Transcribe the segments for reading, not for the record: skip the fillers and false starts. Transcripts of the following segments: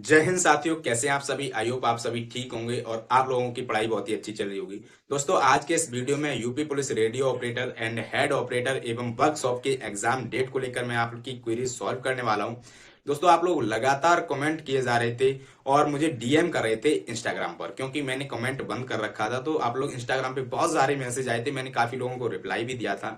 जय हिंद साथियों, कैसे हैं आप सभी। आई होप आप सभी ठीक होंगे और आप लोगों की पढ़ाई बहुत ही अच्छी चल रही होगी। दोस्तों, आज के इस वीडियो में UP police radio operator and head operator एवं वर्कशॉप के एग्जाम डेट को लेकर मैं आप लोग की क्वेरी सॉल्व करने वाला हूं। दोस्तों, आप लोग लगातार कमेंट किए जा रहे थे और मुझे डीएम कर रहे थे इंस्टाग्राम पर, क्योंकि मैंने कमेंट बंद कर रखा था। तो आप लोग इंस्टाग्राम पे बहुत सारे मैसेज आए थे, मैंने काफी लोगों को रिप्लाई भी दिया था।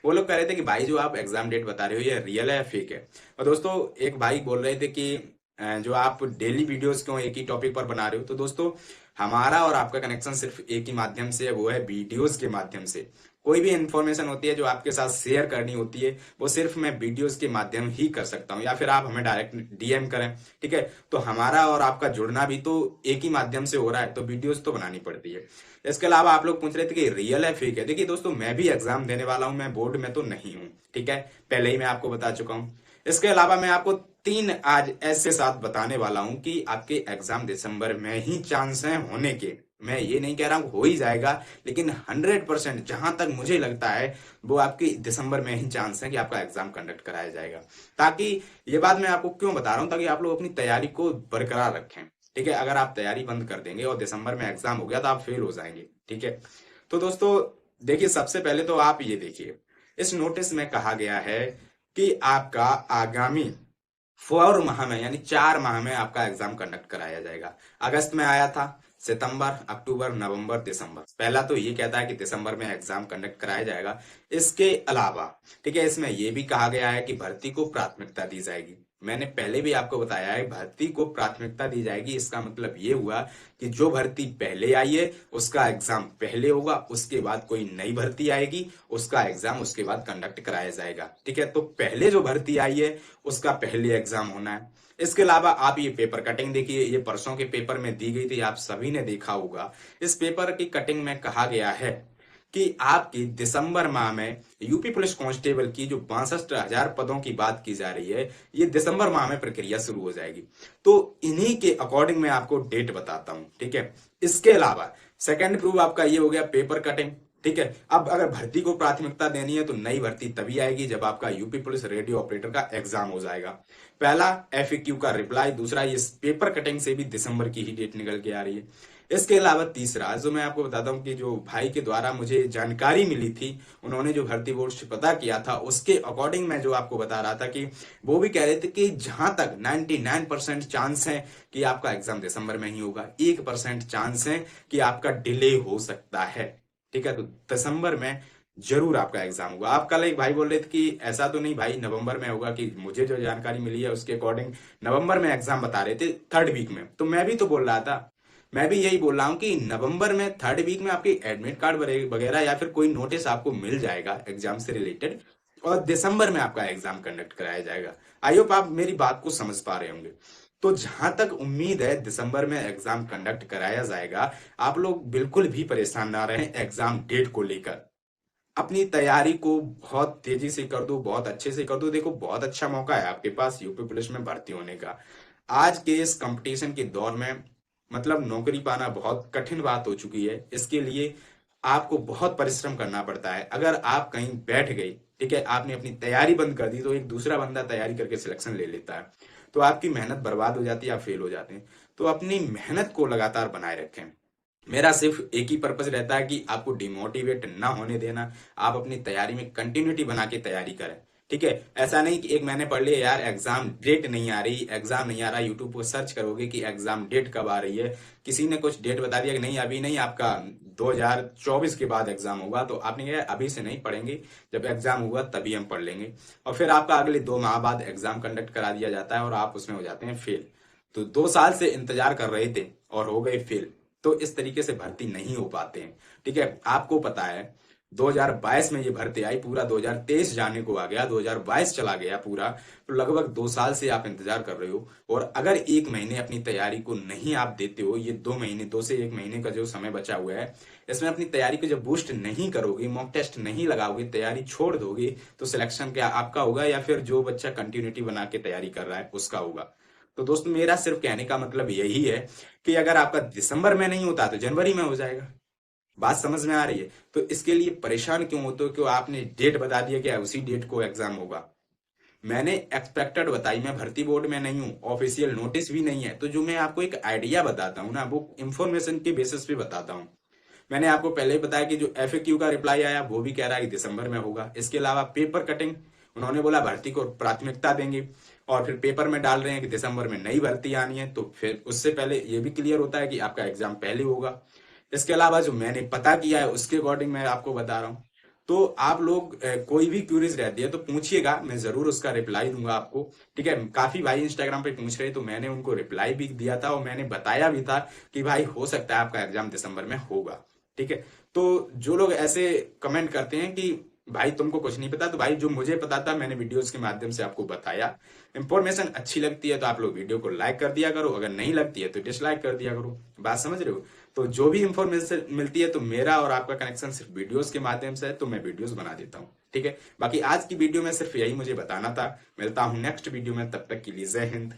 वो लोग कह रहे थे कि भाई जो आप एग्जाम डेट बता रहे हो ये रियल है या फेक है। और दोस्तों, एक भाई बोल रहे थे कि जो आप डेली वीडियोस क्यों एक ही टॉपिक पर बना रहे हो। तो दोस्तों, हमारा और आपका कनेक्शन सिर्फ एक ही माध्यम से है, वो है वीडियोस के माध्यम से। कोई भी इंफॉर्मेशन होती है जो आपके साथ शेयर करनी होती है, वो सिर्फ मैं वीडियोस के माध्यम ही कर सकता हूँ, या फिर आप हमें डायरेक्ट डीएम करें। ठीक है, तो हमारा और आपका जुड़ना भी तो एक ही माध्यम से हो रहा है, तो वीडियोस तो बनानी पड़ती है। इसके अलावा आप लोग पूछ रहे थे कि रियल है फेक है। देखिए दोस्तों, मैं भी एग्जाम देने वाला हूँ, मैं बोर्ड में तो नहीं हूँ। ठीक है, पहले ही मैं आपको बता चुका हूँ। इसके अलावा मैं आपको तीन आज ऐसे साथ बताने वाला हूं कि आपके एग्जाम दिसंबर में ही चांस है होने के। मैं ये नहीं कह रहा हूं हो ही जाएगा, लेकिन 100% जहां तक मुझे लगता है वो आपकी दिसंबर में ही चांस है कि आपका एग्जाम कंडक्ट कराया जाएगा। ताकि ये बात मैं आपको क्यों बता रहा हूं, ताकि आप लोग अपनी तैयारी को बरकरार रखें। ठीक है, अगर आप तैयारी बंद कर देंगे और दिसंबर में एग्जाम हो गया तो आप फेल हो जाएंगे। ठीक है, तो दोस्तों देखिए, सबसे पहले तो आप ये देखिए, इस नोटिस में कहा गया है कि आपका आगामी 4 माह में यानी 4 माह में आपका एग्जाम कंडक्ट कराया जाएगा। अगस्त में आया था, सितंबर, अक्टूबर, नवंबर, दिसंबर। पहला तो ये कहता है कि दिसंबर में एग्जाम कंडक्ट कराया जाएगा। इसके अलावा ठीक है, इसमें यह भी कहा गया है कि भर्ती को प्राथमिकता दी जाएगी। मैंने पहले भी आपको बताया है, भर्ती को प्राथमिकता दी जाएगी। इसका मतलब ये हुआ कि जो भर्ती पहले आई है उसका एग्जाम पहले होगा, उसके बाद कोई नई भर्ती आएगी, उसका एग्जाम उसके बाद कंडक्ट कराया जाएगा। ठीक है, तो पहले जो भर्ती आई है उसका पहले एग्जाम होना है। इसके अलावा आप ये पेपर कटिंग देखिए, ये परसों के पेपर में दी गई थी, आप सभी ने देखा होगा। इस पेपर की कटिंग में कहा गया है कि आपकी दिसंबर माह में यूपी पुलिस कांस्टेबल की जो 62,000 पदों की बात की जा रही है, ये दिसंबर माह में प्रक्रिया शुरू हो जाएगी। तो इन्हीं के अकॉर्डिंग मैं आपको डेट बताता हूं। ठीक है, इसके अलावा सेकेंड प्रूफ आपका ये हो गया पेपर कटिंग। ठीक है, अब अगर भर्ती को प्राथमिकता देनी है तो नई भर्ती तभी आएगी जब आपका यूपी पुलिस रेडियो ऑपरेटर का एग्जाम हो जाएगा। पहला एफएक्यू का रिप्लाई, दूसरा ये पेपर कटिंग से भी दिसंबर की ही डेट निकल के आ रही है। इसके अलावा तीसरा जो मैं आपको बताता हूँ कि जो भाई के द्वारा मुझे जानकारी मिली थी, उन्होंने जो भर्ती बोर्ड से पता किया था उसके अकॉर्डिंग मैं जो आपको बता रहा था कि वो भी कह रहे थे कि जहां तक 99% चांस है कि आपका एग्जाम दिसंबर में ही होगा, 1% चांस है कि आपका डिले हो सकता है। ठीक है, तो दिसंबर में जरूर आपका एग्जाम होगा। आप कल एक भाई बोल रहे थे कि ऐसा तो नहीं भाई नवंबर में होगा, कि मुझे जो जानकारी मिली है उसके अकॉर्डिंग नवंबर में एग्जाम बता रहे थे, थर्ड वीक में। तो मैं भी तो बोल रहा था, मैं भी यही बोल रहा हूँ कि नवंबर में थर्ड वीक में आपकी एडमिट कार्ड वगैरह या फिर कोई नोटिस आपको मिल जाएगा एग्जाम से रिलेटेड, और दिसंबर में आपका एग्जाम कंडक्ट कराया जाएगा। आई होप आप मेरी बात को समझ पा रहे होंगे। तो जहां तक उम्मीद है दिसंबर में एग्जाम कंडक्ट कराया जाएगा, आप लोग बिल्कुल भी परेशान ना रहें एग्जाम डेट को लेकर। अपनी तैयारी को बहुत तेजी से कर दो, बहुत अच्छे से कर दो। देखो, बहुत अच्छा मौका है आपके पास यूपी पुलिस में भर्ती होने का। आज के इस कंपटीशन के दौर में मतलब नौकरी पाना बहुत कठिन बात हो चुकी है। इसके लिए आपको बहुत परिश्रम करना पड़ता है। अगर आप कहीं बैठ गए, ठीक है, आपने अपनी तैयारी बंद कर दी, तो एक दूसरा बंदा तैयारी करके सिलेक्शन ले लेता है, तो आपकी मेहनत बर्बाद हो जाती है, आप फेल हो जाते हैं। तो अपनी मेहनत को लगातार बनाए रखें। मेरा सिर्फ एक ही पर्पज रहता है कि आपको डिमोटिवेट ना होने देना। आप अपनी तैयारी में कंटिन्यूटी बना के तैयारी करें। ठीक है, ऐसा नहीं कि एक महीने पढ़ लिया यार एग्जाम डेट नहीं आ रही, एग्जाम नहीं आ रहा, यूट्यूब पर सर्च करोगे कि एग्जाम डेट कब आ रही है, किसी ने कुछ डेट बता दिया कि नहीं अभी नहीं, आपका 2024 के बाद एग्जाम होगा, तो आपने कहा अभी से नहीं पढ़ेंगे, जब एग्जाम हुआ तभी हम पढ़ लेंगे। और फिर आपका अगले 2 माह बाद एग्जाम कंडक्ट करा दिया जाता है और आप उसमें हो जाते हैं फेल। तो 2 साल से इंतजार कर रहे थे और हो गए फेल। तो इस तरीके से भर्ती नहीं हो पाते हैं। ठीक है, आपको पता है 2022 में ये भर्ती आई, पूरा 2023 जाने को आ गया, 2022 चला गया पूरा। तो लगभग 2 साल से आप इंतजार कर रहे हो, और अगर 1 महीने अपनी तैयारी को नहीं आप देते हो, ये 2 महीने, 2 से 1 महीने का जो समय बचा हुआ है, इसमें अपनी तैयारी को जब बूस्ट नहीं करोगे, मॉक टेस्ट नहीं लगाओगे, तैयारी छोड़ दोगे, तो सिलेक्शन क्या आपका होगा या फिर जो बच्चा कंटिन्यूटी बना के तैयारी कर रहा है उसका होगा। तो दोस्त, मेरा सिर्फ कहने का मतलब यही है कि अगर आपका दिसंबर में नहीं होता तो जनवरी में हो जाएगा। बात समझ में आ रही है? तो इसके लिए परेशान क्यों होते हो? क्यों आपने डेट बता दिया कि उसी डेट को एग्जाम होगा? मैंने एक्सपेक्टेड बताई, मैं भर्ती बोर्ड में नहीं हूँ, ऑफिशियल नोटिस भी नहीं है, तो जो मैं आपको एक आइडिया बताता हूँ ना, वो इंफॉर्मेशन के बेसिस पे बताता हूँ। मैंने आपको पहले ही बताया कि जो एफएक्यू का रिप्लाई आया वो भी कह रहा है कि दिसंबर में होगा। इसके अलावा पेपर कटिंग, उन्होंने बोला भर्ती को प्राथमिकता देंगे, और फिर पेपर में डाल रहे हैं कि दिसंबर में नई भर्ती आनी है, तो फिर उससे पहले ये भी क्लियर होता है कि आपका एग्जाम पहले होगा। इसके अलावा जो मैंने पता किया है उसके अकॉर्डिंग मैं आपको बता रहा हूँ। तो आप लोग कोई भी क्यूरीज रहती है तो पूछिएगा, मैं जरूर उसका रिप्लाई दूंगा आपको। ठीक है, काफी भाई इंस्टाग्राम पे पूछ रहे तो मैंने उनको रिप्लाई भी दिया था, और मैंने बताया भी था कि भाई हो सकता है आपका एग्जाम दिसंबर में होगा। ठीक है, तो जो लोग ऐसे कमेंट करते हैं कि भाई तुमको कुछ नहीं पता, तो भाई जो मुझे पता था मैंने वीडियोस के माध्यम से आपको बताया। इंफॉर्मेशन अच्छी लगती है तो आप लोग वीडियो को लाइक कर दिया करो, अगर नहीं लगती है तो डिसलाइक कर दिया करो। बात समझ रहे हो? तो जो भी इंफॉर्मेशन मिलती है तो मेरा और आपका कनेक्शन सिर्फ वीडियोस के माध्यम से है, तो मैं वीडियोस बना देता हूँ। ठीक है, बाकी आज की वीडियो में सिर्फ यही मुझे बताना था। मिलता हूँ नेक्स्ट वीडियो में, तब तक के लिए जय हिंद।